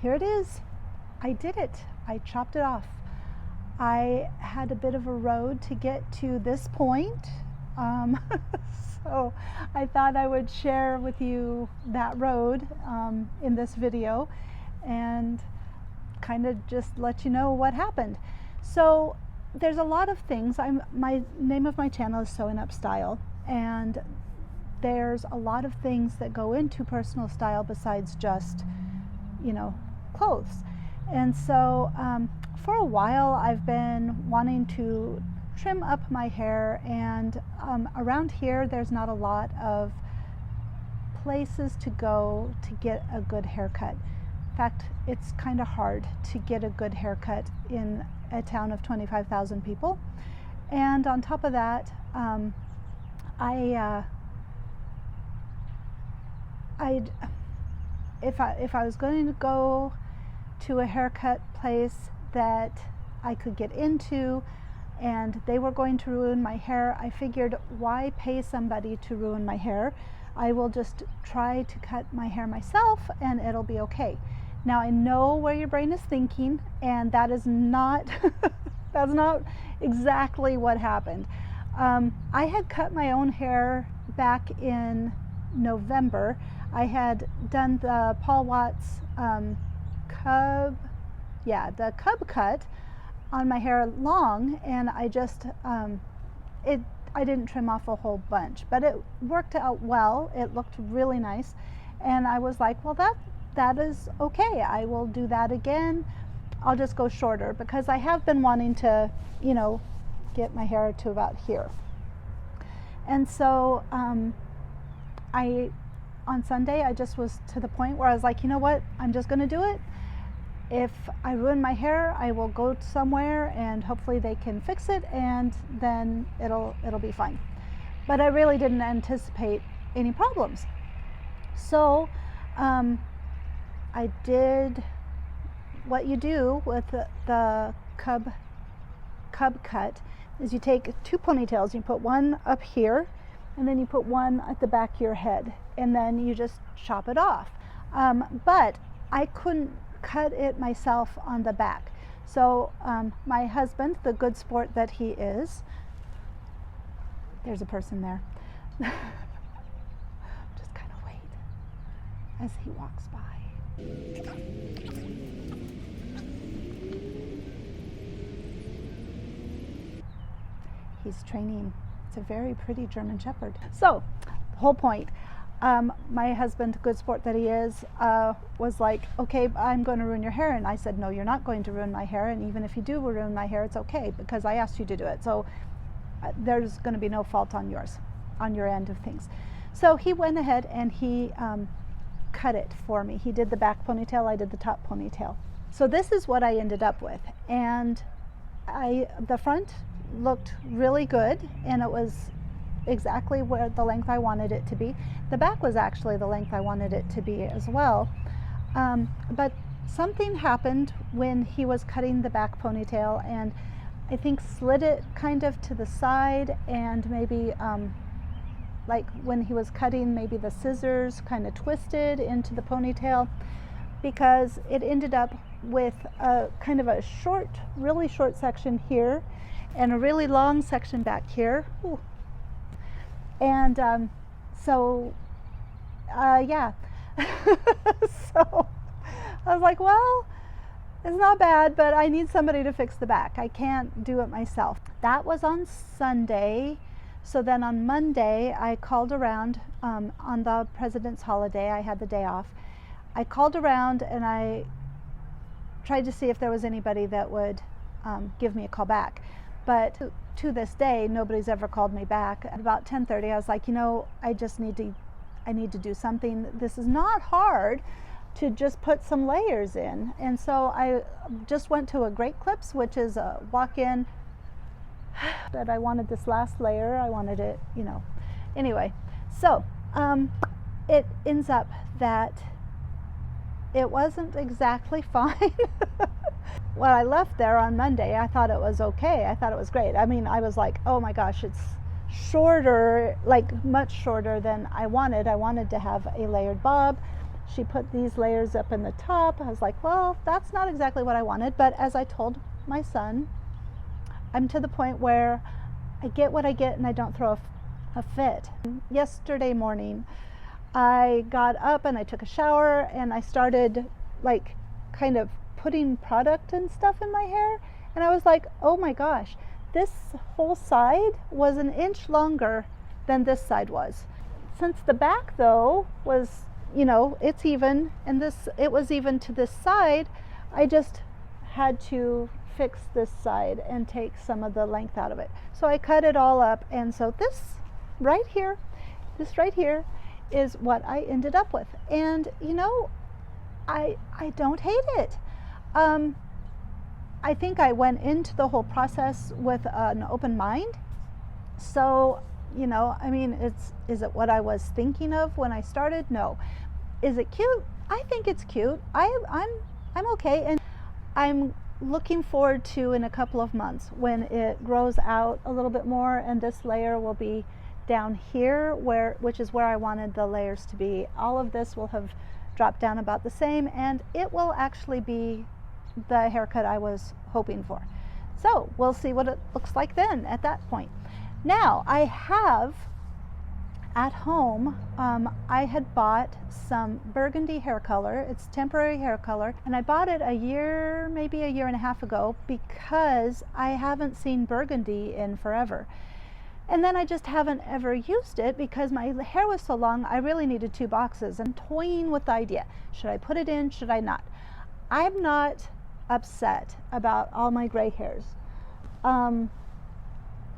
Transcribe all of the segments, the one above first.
here it is. I did it. I chopped it off. I had a bit of a road to get to this point. So I thought I would share with you that road in this video and kind of just let you know what happened. So there's a lot of things. My name of my channel is Sewing Up Style, and there's a lot of things that go into personal style besides just, clothes. And so for a while I've been wanting to trim up my hair, and around here there's not a lot of places to go to get a good haircut. In fact, it's kind of hard to get a good haircut in a town of 25,000 people. And on top of that, if I was going to go to a haircut place that I could get into and they were going to ruin my hair, I figured, why pay somebody to ruin my hair? I will just try to cut my hair myself and it'll be okay. Now I know where your brain is thinking, and that is not that's not exactly what happened. I had cut my own hair back in November. I had done the Paul Watts cub cut on my hair long, and I just I didn't trim off a whole bunch, but it worked out well. It looked really nice, and I was like, well, that is okay. I will do that again. I'll just go shorter because I have been wanting to, get my hair to about here. And so on Sunday, I just was to the point where I was like, you know what, I'm just going to do it. If I ruin my hair, I will go somewhere and hopefully they can fix it, and then it'll be fine. But I really didn't anticipate any problems. So I did what you do with the cub cut is you take two ponytails, you put one up here and then you put one at the back of your head, and then you just chop it off. But I couldn't cut it myself on the back. So my husband, the good sport that he is, there's a person there. Just kind of wait as he walks by. He's training. It's a very pretty German Shepherd. So the whole point, my husband, good sport that he is, was like, okay, I'm going to ruin your hair. And I said, no, you're not going to ruin my hair. And even if you do ruin my hair, it's okay because I asked you to do it. So there's going to be no fault on your end of things. So he went ahead and he cut it for me. He did the back ponytail, I did the top ponytail. So this is what I ended up with. And the front looked really good, and it was exactly where the length I wanted it to be. The back was actually the length I wanted it to be as well. But something happened when he was cutting the back ponytail, and I think slid it kind of to the side, and maybe like when he was cutting, maybe the scissors kind of twisted into the ponytail, because it ended up with a kind of a really short section here and a really long section back here. Ooh. And yeah. So I was like, well, it's not bad, but I need somebody to fix the back. I can't do it myself. That was on Sunday. So then on Monday, I called around on the President's holiday. I had the day off. I called around and I tried to see if there was anybody that would give me a call back. But to this day, nobody's ever called me back. At about 10:30, I was like, I need to do something. This is not hard to just put some layers in. And so I just went to a Great Clips, which is a walk-in. But I wanted this last layer. I wanted it, Anyway, so it ends up that it wasn't exactly fine. When I left there on Monday, I thought it was okay. I thought it was great. I mean, I was like, oh my gosh, it's shorter, like much shorter than I wanted. I wanted to have a layered bob. She put these layers up in the top. I was like, well, that's not exactly what I wanted. But as I told my son, I'm to the point where I get what I get and I don't throw a fit. Yesterday morning, I got up and I took a shower and I started like kind of putting product and stuff in my hair. And I was like, oh my gosh, this whole side was an inch longer than this side was. Since the back though was, you know, it's even, and it was even to this side, I just had to fix this side and take some of the length out of it. So I cut it all up, and so this right here is what I ended up with. And you know, I don't hate it. I think I went into the whole process with an open mind. So, you know, I mean, is it what I was thinking of when I started? No. Is it cute? I think it's cute. I'm okay, and I'm looking forward to in a couple of months when it grows out a little bit more, and this layer will be down here, which is where I wanted the layers to be. All of this will have dropped down about the same, and it will actually be the haircut I was hoping for. So we'll see what it looks like then at that point. Now I have at home, I had bought some burgundy hair color. It's temporary hair color, and I bought it maybe a year and a half ago, because I haven't seen burgundy in forever. And then I just haven't ever used it because my hair was so long. I really needed 2 boxes, and toying with the idea, should I put it in, should I not? I'm not upset about all my gray hairs.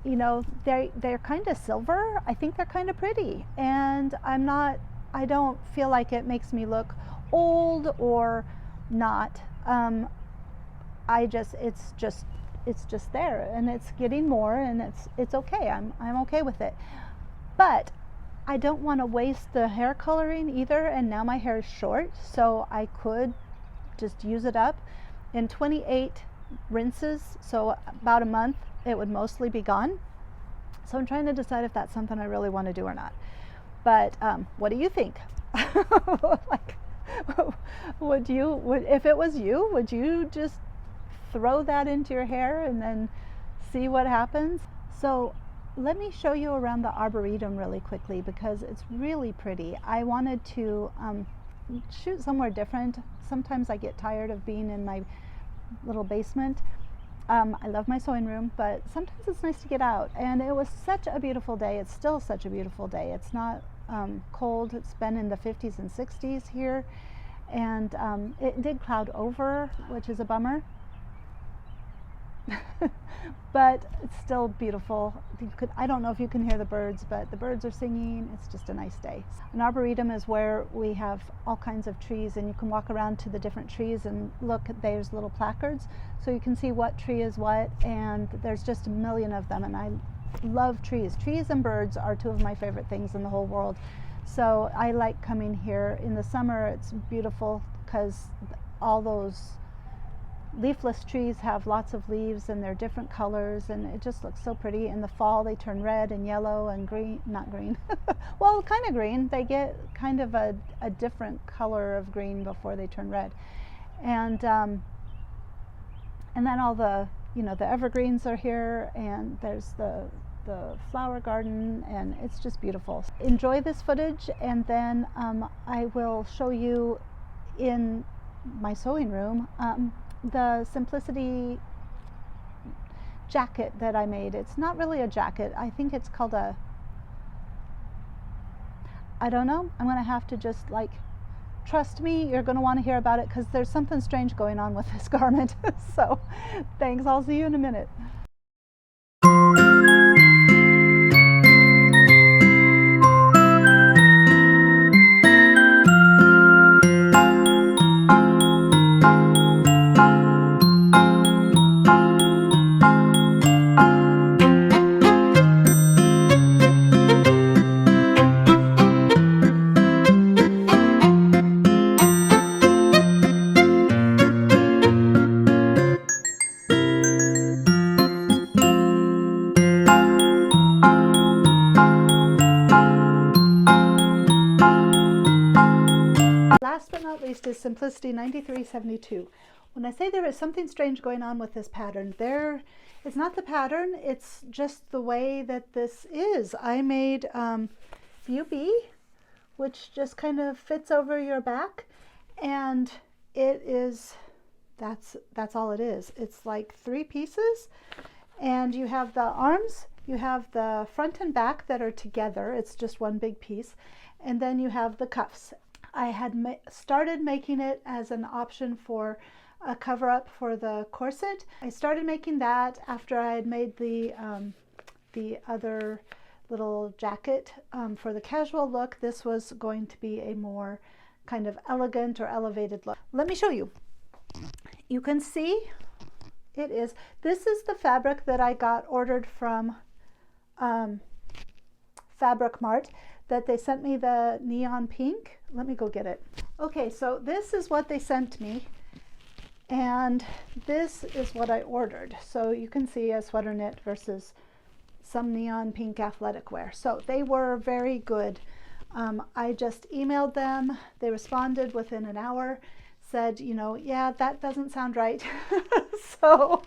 You know, they're kind of silver. I think they're kind of pretty, and I don't feel like it makes me look old or not. It's just there, and it's getting more, and it's okay. I'm okay with it. But I don't want to waste the hair coloring either, and now my hair is short, so I could just use it up in 28 rinses, so about a month it would mostly be gone. So I'm trying to decide if that's something I really want to do or not. But what do you think? Like, if it was you, would you just throw that into your hair and then see what happens? So let me show you around the Arboretum really quickly, because it's really pretty. I wanted to shoot somewhere different. Sometimes I get tired of being in my little basement. I love my sewing room, but sometimes it's nice to get out. And it was such a beautiful day. It's still such a beautiful day. It's not cold. It's been in the 50s and 60s here, and it did cloud over, which is a bummer. But it's still beautiful. I don't know if you can hear the birds, but the birds are singing. It's just a nice day. An arboretum is where we have all kinds of trees, and you can walk around to the different trees and look. There's little placards, so you can see what tree is what, and there's just a million of them, and I love trees. Trees and birds are 2 of my favorite things in the whole world. So I like coming here. In the summer it's beautiful because all those leafless trees have lots of leaves, and they're different colors, and it just looks so pretty. In the fall they turn red and yellow and green, not green, well, kind of green. They get kind of a different color of green before they turn red. And then all the, you know, the evergreens are here, and there's the flower garden, and it's just beautiful. Enjoy this footage, and then I will show you in my sewing room the Simplicity jacket that I made. It's not really a jacket. I think it's called a, I don't know. I'm gonna have to just, like, trust me, you're gonna want to hear about it, because there's something strange going on with this garment. So thanks, I'll see you in a minute. Simplicity 9372. When I say there is something strange going on with this pattern, it's not the pattern, it's just the way that this is. I made view B, which just kind of fits over your back, and that's all it is. It's like 3 pieces, and you have the arms, you have the front and back that are together. It's just one big piece, and then you have the cuffs. I had started making it as an option for a cover-up for the corset. I started making that after I had made the other little jacket for the casual look. This was going to be a more kind of elegant or elevated look. Let me show you. You can see this is the fabric that I got ordered from Fabric Mart, that they sent me the neon pink. Let me go get it. Okay, so this is what they sent me, and this is what I ordered. So you can see a sweater knit versus some neon pink athletic wear. So they were very good. I just emailed them. They responded within an hour, said, yeah, that doesn't sound right. So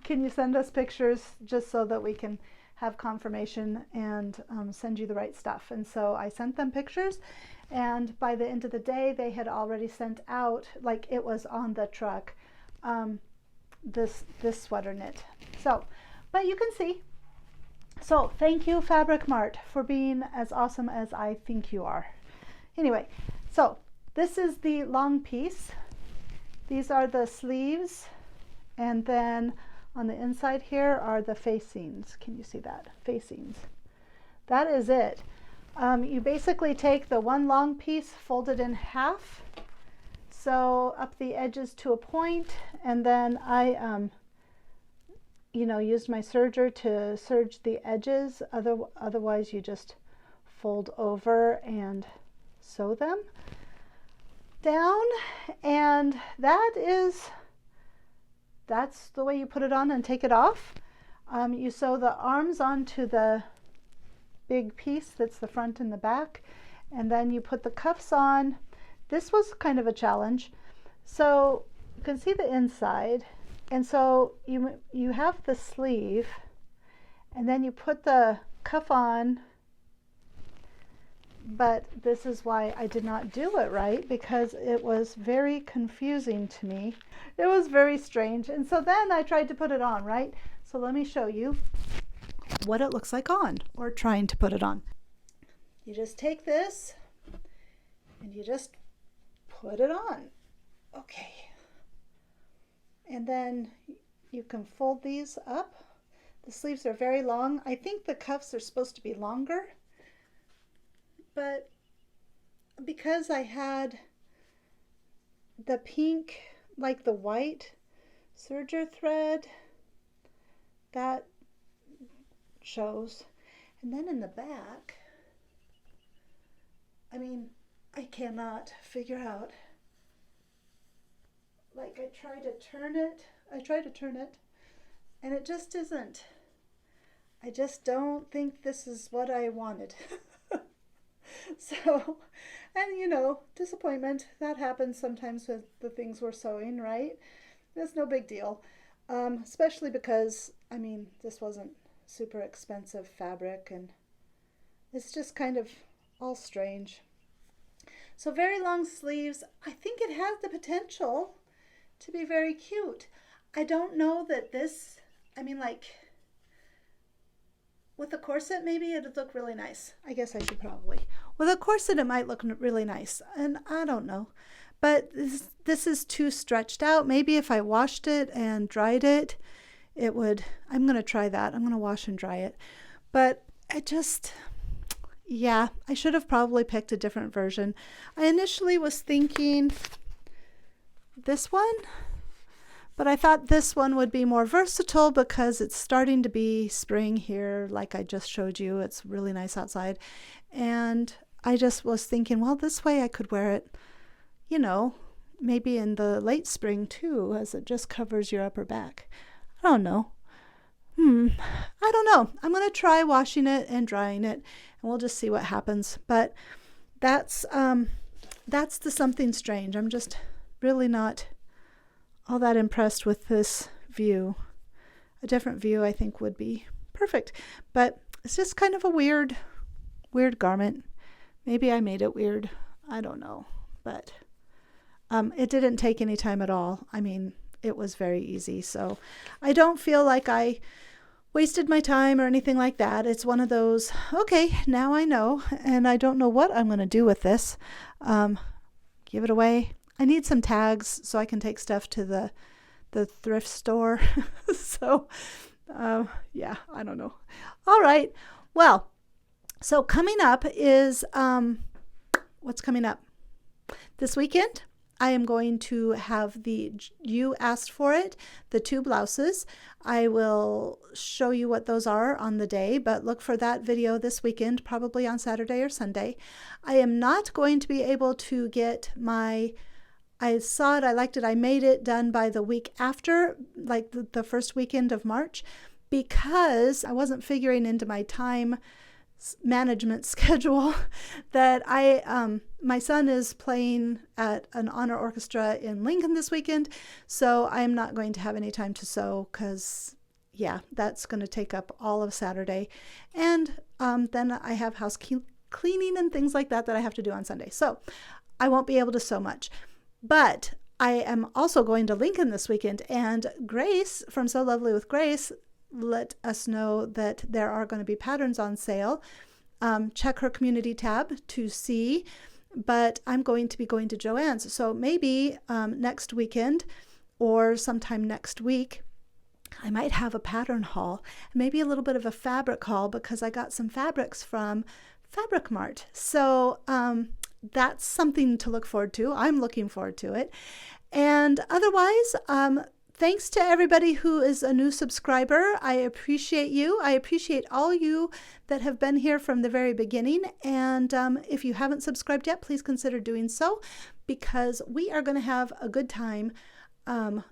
can you send us pictures just so that we can have confirmation and send you the right stuff? And so I sent them pictures, and by the end of the day they had already sent out, like it was on the truck, this sweater knit. So, but you can see. So thank you, Fabric Mart, for being as awesome as I think you are. Anyway, so this is the long piece. These are the sleeves, and then on the inside here are the facings. Can you see that? Facings. That is it. You basically take the one long piece, fold it in half, sew up the edges to a point, and then I used my serger to serge the edges. Otherwise you just fold over and sew them down, and that's the way you put it on and take it off. You sew the arms onto the big piece that's the front and the back, and then you put the cuffs on. This was kind of a challenge. So you can see the inside, and so you have the sleeve, and then you put the cuff on. But this is why I did not do it right, because it was very confusing to me. It was very strange. And so then I tried to put it on, right? So let me show you what it looks like on, or trying to put it on. You just take this and you just put it on. Okay. And then you can fold these up. The sleeves are very long. I think the cuffs are supposed to be longer, but because I had the pink, like the white serger thread, that shows. And then in the back, I cannot figure out, like I try to turn it, and it just isn't. I just don't think this is what I wanted. So, and disappointment, that happens sometimes with the things we're sewing, right? That's no big deal. Especially because, this wasn't super expensive fabric, and it's just kind of all strange. So very long sleeves. I think it has the potential to be very cute. I don't know that this, with a corset, maybe it'd look really nice. I guess I should probably. With a corset, it might look really nice, and I don't know. But this is too stretched out. Maybe if I washed it and dried it, it would. I'm going to try that. I'm going to wash and dry it. But yeah, I should have probably picked a different version. I initially was thinking this one, but I thought this one would be more versatile because it's starting to be spring here, like I just showed you. It's really nice outside. And I just was thinking, well, this way I could wear it, maybe in the late spring too, as it just covers your upper back. I don't know. I don't know. I'm going to try washing it and drying it, and we'll just see what happens. But that's that's the something strange. I'm just really not all that impressed with this view. A different view I think would be perfect, but it's just kind of a weird garment. Maybe I made it weird. I don't know, but it didn't take any time at all. I mean, it was very easy, so I don't feel like I wasted my time or anything like that. It's one of those, okay, now I know, and I don't know what I'm going to do with this. Give it away. I need some tags so I can take stuff to the thrift store. So, yeah, I don't know. All right. Well, so coming up is, what's coming up? This weekend, I am going to have you asked for it, the 2 blouses. I will show you what those are on the day, but look for that video this weekend, probably on Saturday or Sunday. I am not going to be able to get I saw it, I liked it, I made it done by the week after, like the first weekend of March, because I wasn't figuring into my time management schedule that my son is playing at an honor orchestra in Lincoln this weekend, so I'm not going to have any time to sew because, yeah, that's going to take up all of Saturday, and then I have house cleaning and things like that I have to do on Sunday, so I won't be able to sew much. But I am also going to Lincoln this weekend, and Grace from So Lovely with Grace let us know that there are going to be patterns on sale. Check her community tab to see, but I'm going to be going to Joann's. So maybe next weekend or sometime next week, I might have a pattern haul, maybe a little bit of a fabric haul, because I got some fabrics from Fabric Mart. So that's something to look forward to. I'm looking forward to it. And otherwise, thanks to everybody who is a new subscriber. I appreciate you. I appreciate all you that have been here from the very beginning. And if you haven't subscribed yet, please consider doing so, because we are going to have a good time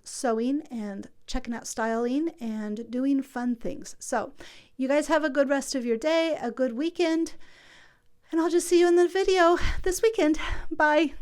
sewing and checking out styling and doing fun things. So you guys have a good rest of your day, a good weekend, and I'll just see you in the video this weekend. Bye.